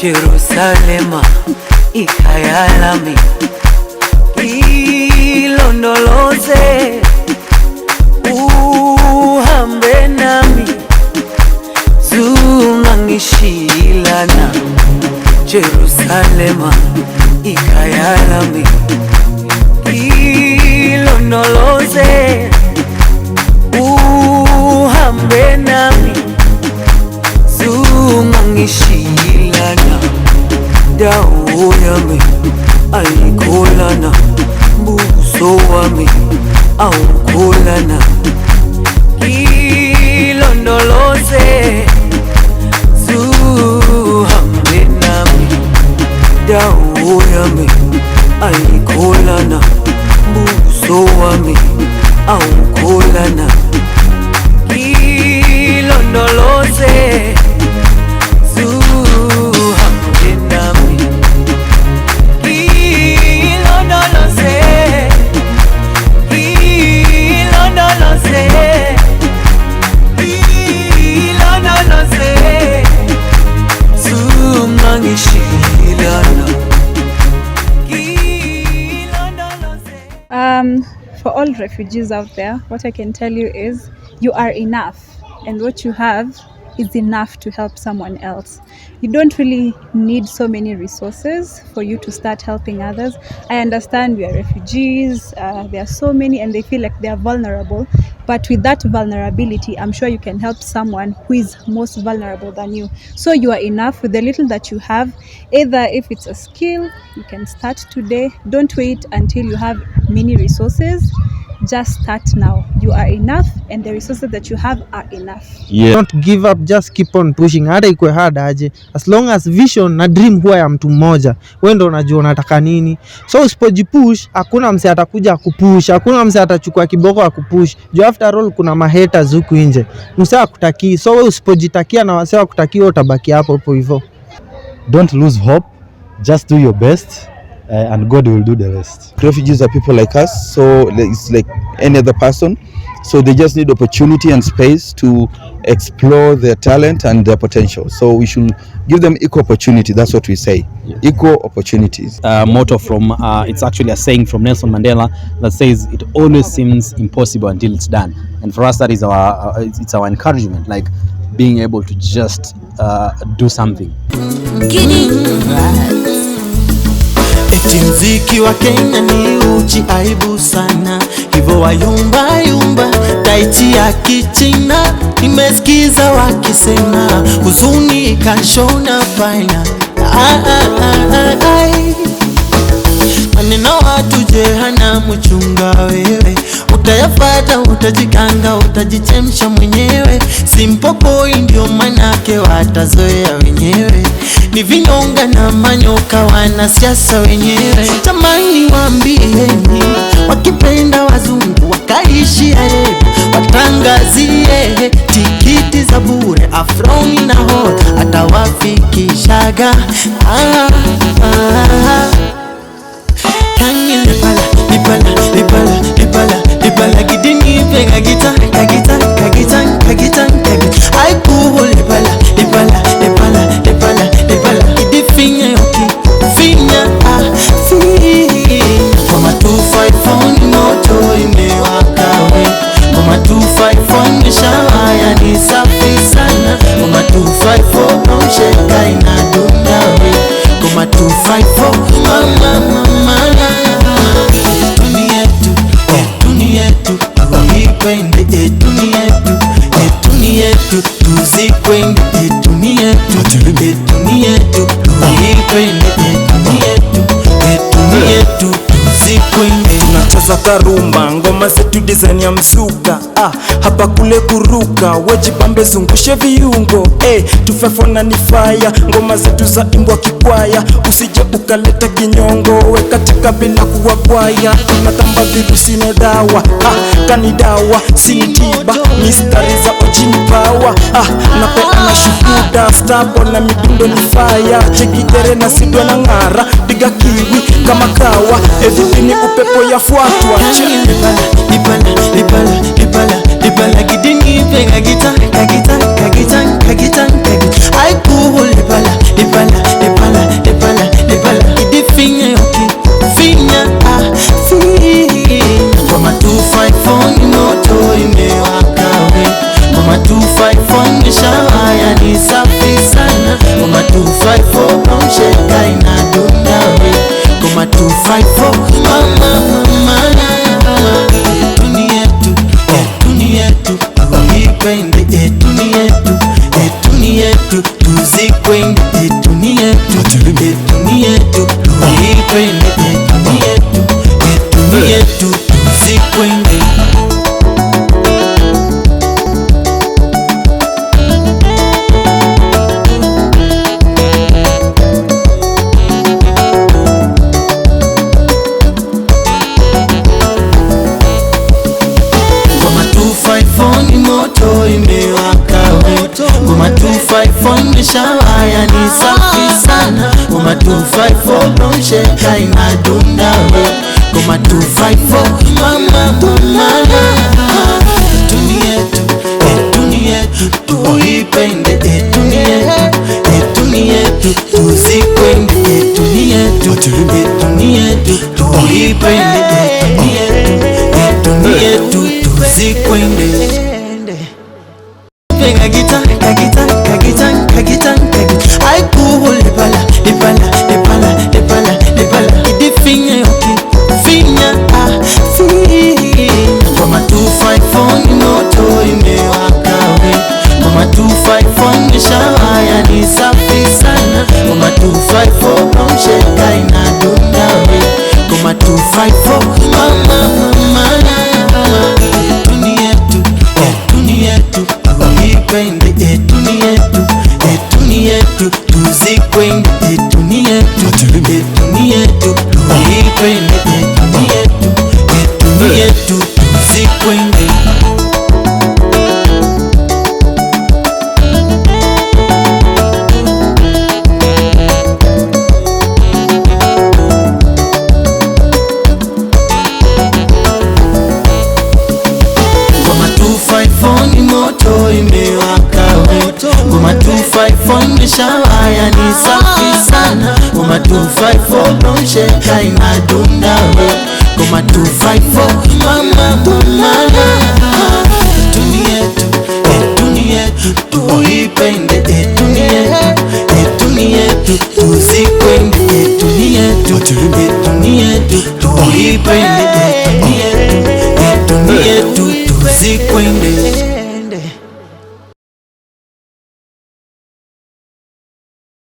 Jerusalema ikayalami ilondoloze uhambe nami zungangishilana. Jerusalema ikayalami ilondoloze uhambe nami zungangishilana. Dawo yami ayikholana, buso wami awukholana. Ilondoloze zuhambe nami. Dawo yami ayikholana, buso wami awukholana. Ilondoloze For all refugees out there, what I can tell you is you are enough, and what you have is enough to help someone else. You don't really need so many resources for you to start helping others. I understand we are refugees, there are so many and they feel like they are vulnerable, but with that vulnerability, I'm sure you can help someone who is most vulnerable than you. So you are enough with the little that you have. Either if it's a skill, you can start today. Don't wait until you have many resources. Just start now. You are enough and the resources that you have are enough. Yeah. Don't give up, just keep on pushing. Hata ikuwe hard aje. As long as vision na dream huwa ya mtu mmoja, wewe ndio unajua unataka nini. So usipojipush, hakuna mse atakuja kupush, hakuna mse atachukua kiboko akupush. You after all kuna mahaters huku nje. Mse akutaki. So wewe usipojitakia na wase wakutaki, utabaki hapo hapo hivyo. Don't lose hope. Just do your best. And God will do the rest. Refugees are people like us, so it's like any other person. So they just need opportunity and space to explore their talent and their potential. So we should give them equal opportunity. That's what we say. Yeah. Equal opportunities. Motto from, it's actually a saying from Nelson Mandela that says, it always seems impossible until it's done. And for us, that is it's our encouragement, like being able to just do something. Eti mziki wa Kenya ni uchi aibu sana, hivyo wayumba yumba taiti ya kichina. Nimesikiza wakisema huzuni kashona paina. Maneno watu jehanamu chunga wewe, utayafata utajikanga utajichemsha mwenyewe. Simple boy ndio manake watazoea wenyewe, ni vinyonga na manyoka wanasiasa wenyewe. Tamani waambieni wakipenda wazungu wakaishi Arabia, watangazie tikiti za bure Afroni na hot atawafikishaga. Kangi lipala, lipala, lipala, lipala, lipala gidini pega gita, kagita, kagita, kagita, kagita. Aiku lipala, lipala, lipala, lipala, lipala gidi finya yoki, finya finya. Mama 254 moto imewaka we, Mama 254 mshawaya ni safi sana. Mama 254 msheka inadunda we, Mama 254 mama mama. Tuzikwende tunacheza karumba, ngoma zetu design ya msuka. Hapa kule kuruka, wajibambe zungushe viungo. Tufefona ni fire, ngoma zetu za imbwa kikwaya. Usije ukaleta kinyongo, weka teka bila kuwagwaya. Tunatamba virusi na dawa, kanidawa, sinitiba, mistari za ojini power. Napeana shuhuda, stabo na midundo ni fire. Chekigere na sidwa na ngara, piga kiwi kama kawa. Everything ni upepo ya fuatwa. Lipala gidini pega gita, kagita, kagita, kagita, kagita. Aiku tuzikwende etu ni yetu, etu ni yetu, tuipende etu ni yetu, etu ni yetu, tuzikwende. Ni moto imewaka wetu, Ngoma 254 nishawaya ni safi sana. Ngoma 254 don't shake inadunda we. Ngoma 254 mama mama, etuni yetu, etuni yetu, tuipende etuni yetu, etuni yetu, tuzikwende etuni yetu, etuni yetu, tuipende etuni yetu, etuni yetu, tuzikwende. Kagita, kagita, kagita, kagita, kagita. Ay kuhul lepala, lepala, lepala, lepala, lepala. Idi finya yoki, finya finya. Ngoma 254 ni moto imewaka we. Ngoma 254 ni shawaya ni safi sana. Ngoma 254 don't shake inadunda we. Ngoma 254 mama mama. Etuni yetu, etuni yetu, tuipende etuni yetu, etuni yetu, tuzikwende etuni yetu, etuni yetu, tuipende etuni yetu, etuni yetu, tuzikwende. Ngoma 254 nishawaya ni safi sana. Ngoma 254 don't shake inadunda we. Ngoma 254 mama mama.